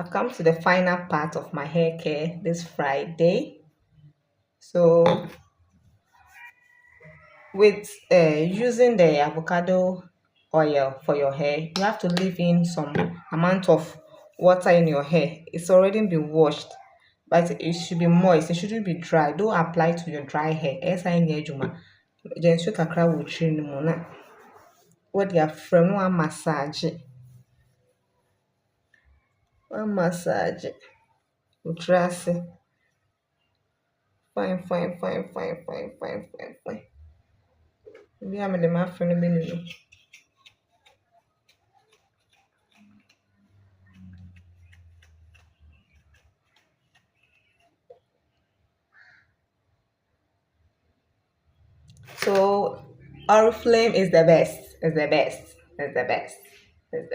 I've come to the final part of my hair care this Friday. So with using the avocado oil for your hair, you have to leave in some amount of water in your hair. It's already been washed, but it should be moist. It shouldn't be dry. Don't apply to your dry hair. Esa nye juma. Jensu kakra wo tiri ni mu na. What they are from no massage. One massage. Utrasi. Fine, fine, fine, fine, fine, fine, fine, fine. Bi a me de ma afro no be ni. So Oriflame is the best. Is the best. Is the best. Is the